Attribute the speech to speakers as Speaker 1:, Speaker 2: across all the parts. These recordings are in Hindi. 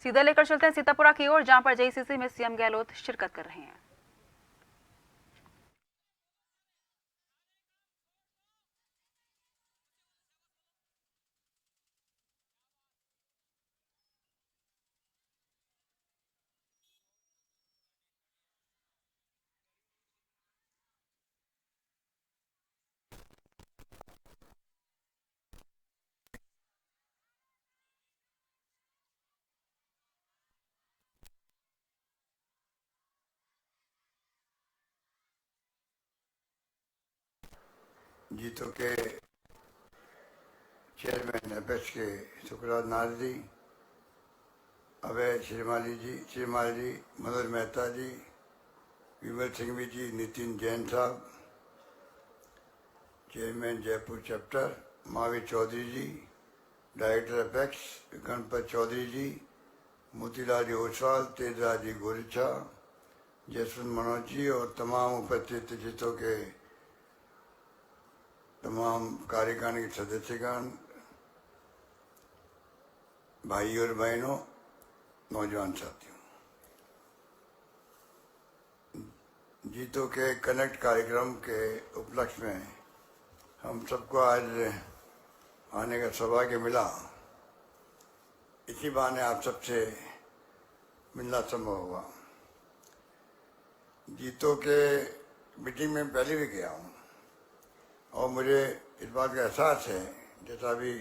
Speaker 1: सीधा लेकर चलते हैं सीतापुरा की ओर, जहां पर जेसीसी में सीएम गहलोत शिरकत कर रहे हैं।
Speaker 2: जीतो के चेयरमैन अपेक्स के सुखराज नाथ जी, अभय श्रीमाली जी, मनोज मेहता जी, विमल सिंघवी जी, नितिन जैन साहब, चेयरमैन जयपुर चैप्टर महावीर चौधरी जी, डायरेक्टर अपेक्स गणपत चौधरी जी, मोतीलाल जी ओसवाल, तेजराज जी गोरिछा, जसवंत मनोज जी और तमाम उपस्थित जीतो के तमाम कार्यकारिणी के सदस्यगण, भाई और बहनों, नौजवान साथियों, जीतो के कनेक्ट कार्यक्रम के उपलक्ष्य में हम सबको आज आने का सौभाग्य मिला। इसी बहाने आप सबसे मिलना संभव हुआ। जीतो के मीटिंग में पहले भी गया हूँ और मुझे इस बात का एहसास है, जैसा अभी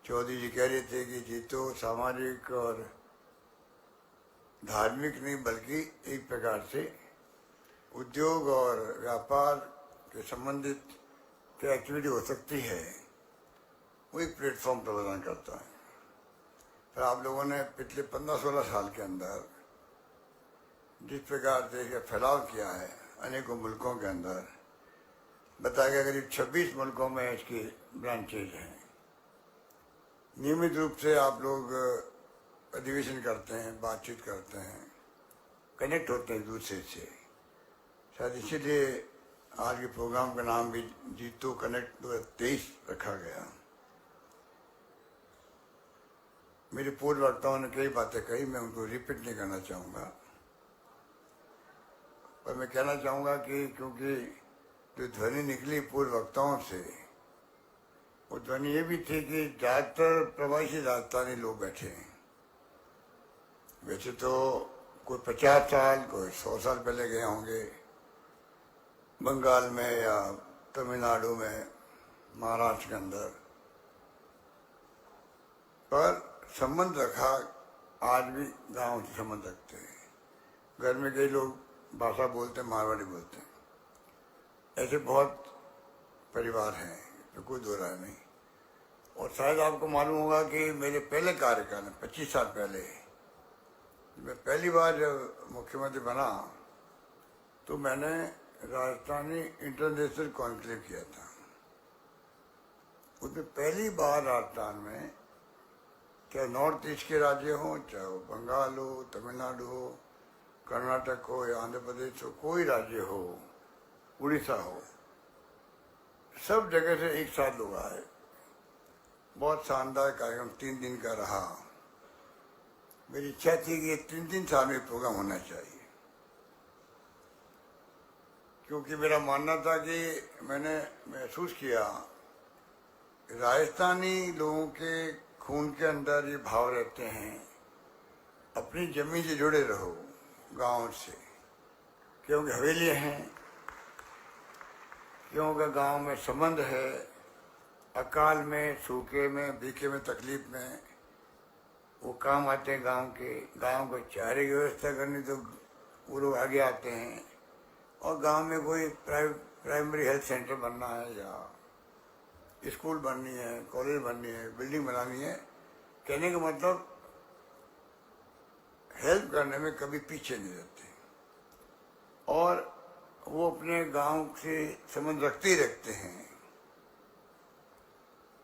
Speaker 2: चौधरी जी कह रहे थे कि जीतो सामाजिक और धार्मिक नहीं बल्कि एक प्रकार से उद्योग और व्यापार के संबंधित जो एक्टिविटी हो सकती है वो एक प्लेटफॉर्म प्रदान करता है। पर आप लोगों ने पिछले 15-16 साल के अंदर जिस प्रकार से इसका फैलाव किया है अनेकों मुल्कों के अंदर, बताया गया करीब 26 मुल्कों में इसकी ब्रांचेज हैं। नियमित रूप से आप लोग अधिवेशन करते हैं, बातचीत करते हैं, कनेक्ट होते हैं एक दूसरे से। शायद इसीलिए आज के प्रोग्राम का नाम भी जीतो कनेक्ट 2023 रखा गया। मेरे पूर्व वक्ताओं ने कई बातें कही, मैं उनको रिपीट नहीं करना चाहूँगा, पर मैं कहना चाहूँगा कि क्योंकि जो ध्वनि निकली पूर्व वक्ताओं से, वो ध्वनि ये भी थी कि ज़्यादातर प्रवासी राजस्थानी लोग बैठे हैं। वैसे तो कोई 50 साल, कोई 100 साल पहले गए होंगे बंगाल में या तमिलनाडु में, महाराष्ट्र के अंदर, पर संबंध रखा। आज भी गांव से संबंध रखते हैं। घर में कई लोग भाषा बोलते हैं, मारवाड़ी बोलते हैं। ऐसे बहुत परिवार हैं, तो कोई दो राय नहीं। और शायद आपको मालूम होगा कि मेरे पहले कार्यकाल में 25 साल पहले मैं पहली बार जब मुख्यमंत्री बना तो मैंने राजस्थानी इंटरनेशनल कॉन्क्लेव किया था। उसमें पहली बार राजस्थान में, चाहे नॉर्थ ईस्ट के राज्य हों, चाहे वो बंगाल हो, तमिलनाडु हो, कर्नाटक हो या आंध्र प्रदेश हो, कोई राज्य हो, उड़ीसा हो, सब जगह से एक साथ लोग आए। बहुत शानदार कार्यक्रम 3 दिन का रहा। मेरी इच्छा थी कि ये 3 साल में प्रोग्राम होना चाहिए, क्योंकि मेरा मानना था कि मैंने महसूस किया राजस्थानी लोगों के खून के अंदर ये भाव रहते हैं, अपनी जमीन से जुड़े रहो, गांव से, क्योंकि हवेलियाँ हैं, क्योंकि गांव में संबंध है। अकाल में, सूखे में, भीखे में, तकलीफ में वो काम आते हैं गांव के। गांव को चारे की व्यवस्था करनी तो वो लोग आगे आते हैं। और गांव में कोई प्राइमरी हेल्थ सेंटर बनना है या स्कूल बननी है, कॉलेज बननी है, बिल्डिंग बनानी है, कहने का मतलब हेल्प करने में कभी पीछे नहीं रहते और वो अपने गांव से संबंध रखते ही रखते हैं,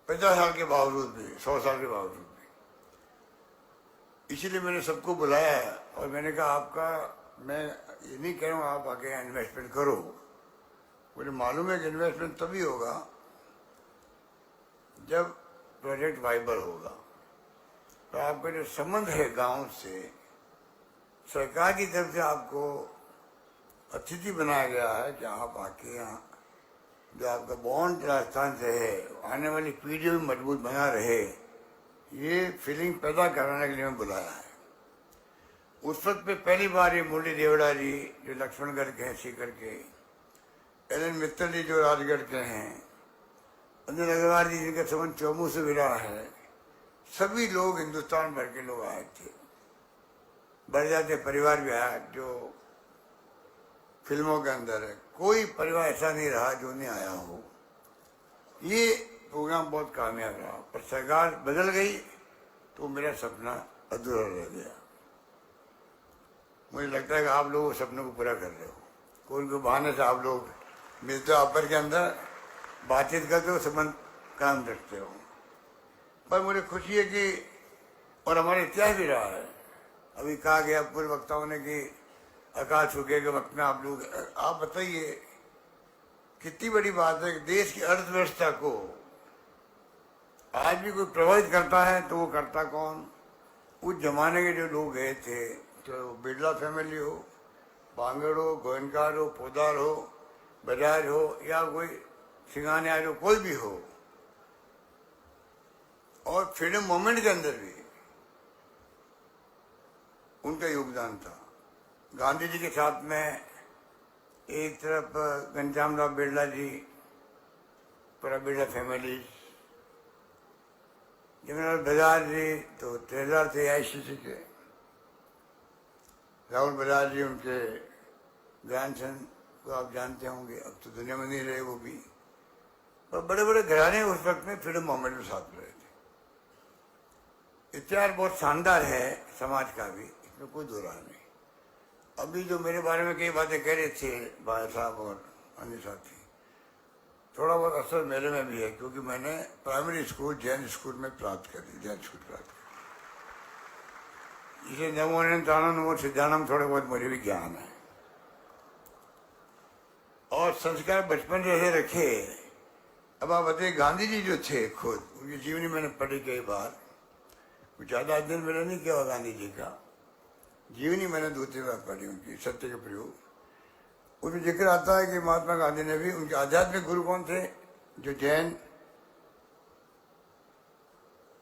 Speaker 2: 50 साल के बावजूद भी, 100 साल के बावजूद भी। इसीलिए मैंने सबको बुलाया और मैंने कहा आपका, मैं ये नहीं कह रहा हूँ आप आगे इन्वेस्टमेंट करो, मुझे मालूम है कि इन्वेस्टमेंट तभी होगा जब प्रोजेक्ट वाइबल होगा। तो आपका जो संबंध है गांव से, सरकार की तरफ से आपको अतिथि बनाया गया है कि आप आके यहाँ जो आपका बॉन्ड राजस्थान से है आने वाली पीढ़ी में मजबूत बना रहे, ये फीलिंग पैदा कराने के लिए मैं बुलाया है। उस वक्त पे पहली बार ये मुरली देवड़ा जी जो लक्ष्मणगढ़ के हैं सीकर के, एल मित्तल जी जो राजगढ़ के हैं, अनिल अग्रवाल जी जिनका संबंध चौमू से भी रहा है, सभी लोग हिंदुस्तान भर के लोग आए थे। बढ़ जाते परिवार भी आया जो फिल्मों के अंदर है, कोई परिवार ऐसा नहीं रहा जो नहीं आया हो। ये प्रोग्राम बहुत कामयाब रहा, पर सरकार बदल गई तो मेरा सपना अधूरा रह गया। मुझे लगता है कि आप लोग उस सपने को पूरा कर रहे हो। कोई कोई बहाने से आप लोग मिलते हो, आपस के अंदर बातचीत करते हो, संबंध कायम रखते हो। पर मुझे खुशी है कि, और हमारा इतिहास भी रहा है, अभी कहा गया पूर्व वक्ताओं ने कि अकाल चुके के वक्त में आप लोग, आप बताइए कितनी बड़ी बात है कि देश की अर्थव्यवस्था को आज भी कोई प्रभावित करता है तो वो करता कौन? उस जमाने के जो लोग गए थे, तो बिरला फैमिली हो, बांगड़ हो, गोयनकार हो, पोदार हो, बजाज हो, या कोई सिंगानिया हो, कोई भी हो, और फ्रीडम मूवमेंट के अंदर भी उनका योगदान था। गांधी जी के साथ में एक तरफ घनश्याम राव बिरला जी, पूरा बिरला फैमिली, जमीन बजाज जी तो ट्रेजर थे आईसीसी के, राहुल बजाज जी उनके ग्रैंडसन को आप जानते होंगे, अब तो दुनिया में नहीं रहे वो भी, पर बड़े बड़े घराने उस वक्त में फ्रीडम मूवमेंट में साथ रहे थे। इतिहास बहुत शानदार है समाज का भी, इसमें कोई दो राह नहीं। अभी जो मेरे बारे में कई बातें कह रहे थे भाई साहब और अन्य साथी, थोड़ा बहुत असर मेरे में भी है, क्योंकि मैंने प्राइमरी स्कूल जैन स्कूल में प्राप्त करी, जैन स्कूल प्राप्त करी। इसे नमो नमो सिद्धानम थोड़े बहुत मुझे भी ज्ञान है, और संस्कार बचपन से रखे। अब आप बताइए, गांधी जी जो थे खुद, उनकी जीवनी मैंने पढ़ी कई बार, कुछ ज़्यादा अध्ययन मेरा नहीं किया हुआ गांधी जी का, जीवनी मैंने 2-3 बार पढ़ी उनकी, सत्य के प्रयोग। उसमें जिक्र आता है कि महात्मा गांधी ने भी, उनके आध्यात्मिक गुरु कौन थे? जो जैन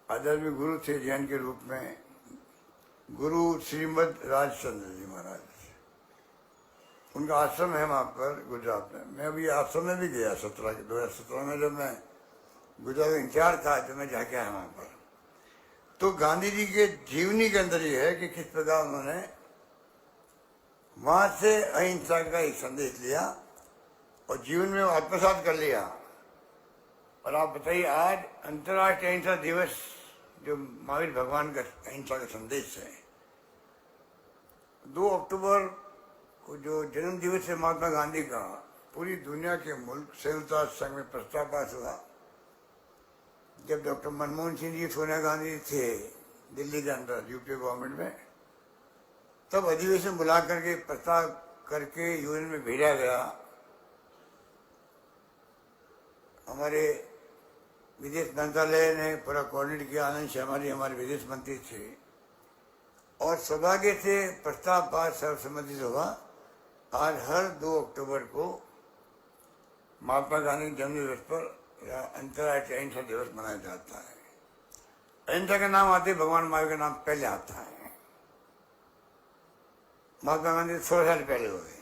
Speaker 2: आध्यात्मिक गुरु थे जैन के रूप में, गुरु श्रीमद राजचंद्र जी महाराज, उनका आश्रम है वहाँ पर गुजरात में। मैं अभी आश्रम में भी गया 2017 में, जब मैं गुजरात इंचार्ज था तो मैं जाके आया वहाँ पर। तो गांधी जी के जीवनी के अंदर ये है कि किस प्रकार उन्होंने वहां से अहिंसा का एक संदेश लिया और जीवन में आत्मसात कर लिया। और आप बताइए, आज अंतर्राष्ट्रीय अहिंसा दिवस जो महावीर भगवान का अहिंसा का संदेश है, 2 अक्टूबर को जो जन्म दिवस है महात्मा गांधी का, पूरी दुनिया के मुल्क संयुक्त राष्ट्र संघ में प्रस्ताव पास हुआ। जब डॉक्टर मनमोहन सिंह जी, सोनिया गांधी थे दिल्ली के अंदर यूपीए गवर्नमेंट में, तब अधिवेशन बुला करके प्रस्ताव करके यूएन में भेजा गया। हमारे विदेश मंत्रालय ने पूरा कोऑर्डिनेट किया, आनंद शर्मा जी हमारे विदेश मंत्री थे, और सौभाग्य से प्रस्ताव पास सर्वसम्मति से हुआ। आज हर 2 अक्टूबर को महात्मा गांधी जन्म दिवस पर अंतर्राष्ट्रीय अहिंसा दिवस मनाया जाता है। अहिंसा का नाम आते भगवान महावीर का नाम पहले आता है। महात्मा गांधी 100 साल पहले हुए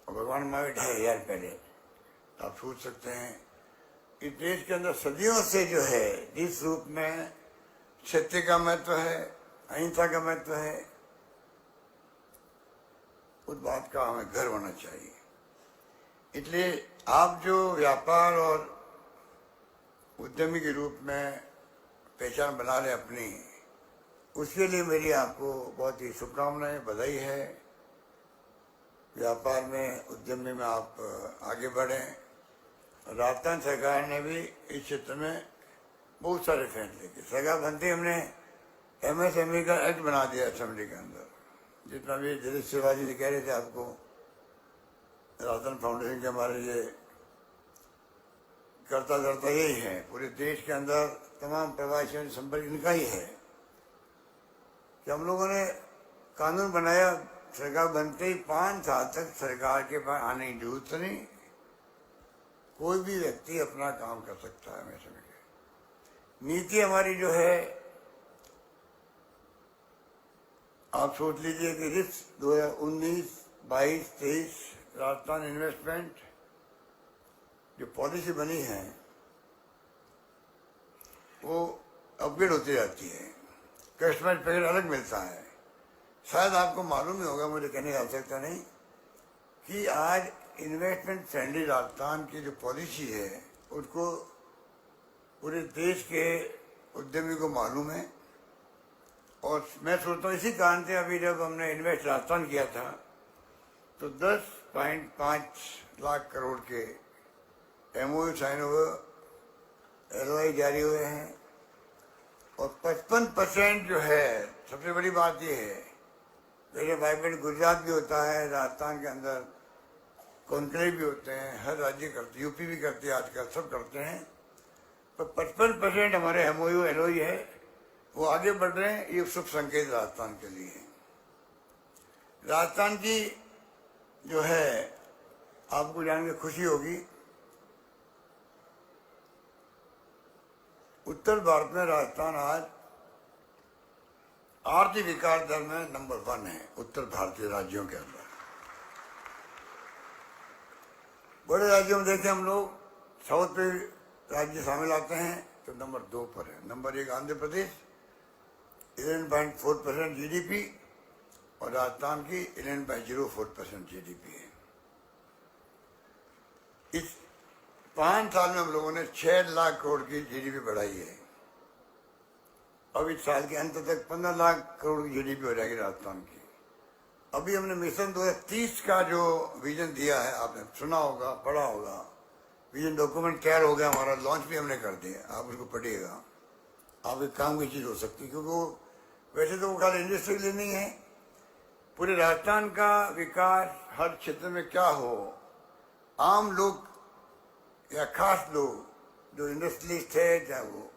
Speaker 2: और भगवान महावीर 2500 पहले। तो आप सोच सकते हैं कि देश के अंदर सदियों से जो है, जिस रूप में सत्य का महत्व है, अहिंसा का महत्व है, उस बात का हमें गर्व होना चाहिए। इसलिए आप जो व्यापार और उद्यमी के रूप में पहचान बना रहे अपनी, उसके लिए मेरी आपको बहुत ही शुभकामनाएं, बधाई है। व्यापार में, उद्यमी में आप आगे बढ़ें। राजस्थान सरकार ने भी इस क्षेत्र में बहुत सारे फैसले किए। सरकार बनते हमने MSME का एक्ट बना दिया असेंबली के अंदर। जितना भी जैसे शिवाजी जी कह रहे थे आपको, राजस्थान फाउंडेशन के हमारे ये करता यही है, पूरे देश के अंदर तमाम प्रवासियों से संपर्क इनका ही है कि हम लोगों ने कानून बनाया, सरकार बनते ही 5 साल तक सरकार के पास आने की जरूरत नहीं, कोई भी व्यक्ति अपना काम कर सकता है। मैं समझ नीति हमारी जो है, आप सोच लीजिए कि रिस्क 2019, 22, 23 राजस्थान इन्वेस्टमेंट जो पॉलिसी बनी है वो अपग्रेड होती जाती है, कस्टमाइज पैकेज अलग मिलता है। शायद आपको मालूम ही होगा, मुझे कहने की आवश्यकता नहीं, कि आज इन्वेस्टमेंट फ्रेंडली राजस्थान की जो पॉलिसी है उसको पूरे देश के उद्यमी को मालूम है। और मैं सोचता हूँ इसी कारण से अभी जब हमने इन्वेस्ट राजस्थान किया था तो 10.5 लाख करोड़ के MOU साइन हुए, LOI जारी हुए हैं और 55% जो है, सबसे बड़ी बात यह है, मेरे वाइब्रेंट गुजरात भी होता है, राजस्थान के अंदर कॉन्क्लेव भी होते हैं, हर राज्य करते, यूपी भी करते हैं, आजकल सब करते हैं, पर 55% हमारे MOU LOI है वो आगे बढ़ रहे हैं। ये शुभ संकेत राजस्थान के लिए। राजस्थान की जो है, आपको जान के खुशी होगी, उत्तर भारत में राजस्थान आज आर्थिक विकास दर में नंबर 1 है उत्तर भारतीय राज्यों के अंदर। बड़े राज्यों में देखें हम लोग, साउथ पे राज्य शामिल आते हैं तो नंबर 2 पर है। नंबर 1 आंध्र प्रदेश 11.4% GDP और राजस्थान की 11.04% GDP है। इस 5 साल में हम लोगों ने 6 लाख करोड़ की GDP बढ़ाई है। अब इस साल के अंत तक 15 लाख करोड़ की GDP हो जाएगी राजस्थान की। अभी हमने मिशन 2030 का जो विजन दिया है, आपने सुना होगा, पढ़ा होगा, विजन डॉक्यूमेंट तैयार हो गया हमारा, लॉन्च भी हमने कर दिया, आप उसको पढ़िएगा। आप एक काम की चीज़ हो सकती है, क्योंकि वो वैसे तो वो खाली इंडस्ट्री के लिए नहीं है, पूरे राजस्थान का विकास हर क्षेत्र में क्या हो, आम लोग या खास लोग जो इंडस्ट्रियलिस्ट है, चाहे वो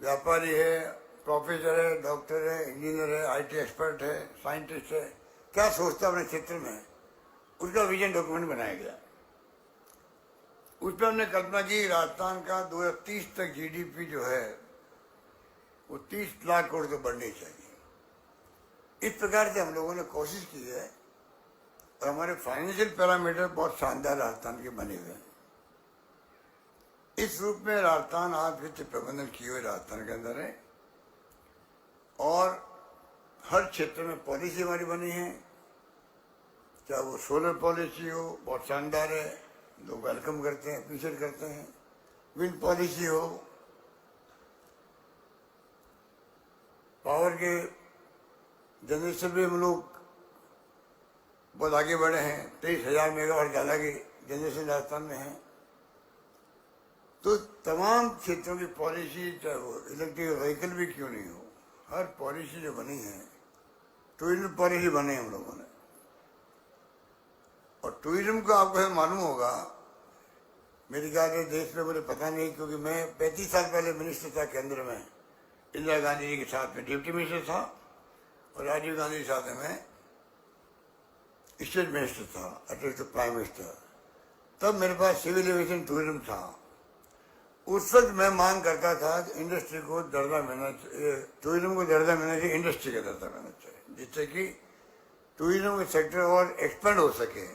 Speaker 2: व्यापारी है, प्रोफेसर है, डॉक्टर है, इंजीनियर है, IT एक्सपर्ट है, साइंटिस्ट है, क्या सोचता है अपने क्षेत्र में, उसका विजन डॉक्यूमेंट बनाया गया। उस पर हमने कल्पना की राजस्थान का 2030 तक GDP जो है वो 30 लाख करोड़ तो बढ़नी चाहिए। इस प्रकार से हम लोगों ने कोशिश की है और हमारे फाइनेंशियल पैरामीटर बहुत शानदार राजस्थान के बने हुए हैं। इस रूप में राजस्थान आज वित्त प्रबंधन किए हुए राजस्थान के अंदर है और हर क्षेत्र में पॉलिसी हमारी बनी है, चाहे वो सोलर पॉलिसी हो, बहुत शानदार है, लोग वेलकम करते हैं, अप्रिशिएट करते हैं, विंड पॉलिसी हो, पावर के जनरेशन भी हम लोग बहुत आगे बढ़े हैं, 23,000 मेगावाट ज़्यादा की जनरेशन राजस्थान में है। तो तमाम क्षेत्रों की पॉलिसी, चाहे वो इलेक्ट्रिक व्हीकल भी क्यों नहीं हो, हर पॉलिसी जो बनी है, टूरिज्म पॉलिसी बनी हम लोगों ने। और टूरिज्म को आपको मालूम होगा, मेरे ख्याल से देश में मुझे पता नहीं, क्योंकि मैं 35 साल पहले मिनिस्टर था केंद्र में, इंदिरा गांधी जी के साथ में डिप्टी मिनिस्टर था और राजीव गांधी के साथ में मैं स्टेट मिनिस्टर था, असिस्टेंट टू प्राइम मिनिस्टर। तब मेरे पास सिविल एविएशन टूरिज्म था। उस वक्त मैं मांग करता था कि इंडस्ट्री को दर्जा मिलना चाहिए, टूरिज्म को दर्जा मिलना चाहिए, इंडस्ट्री का दर्जा मिलना चाहिए, जिससे कि टूरिज्म के सेक्टर और एक्सपेंड हो सके।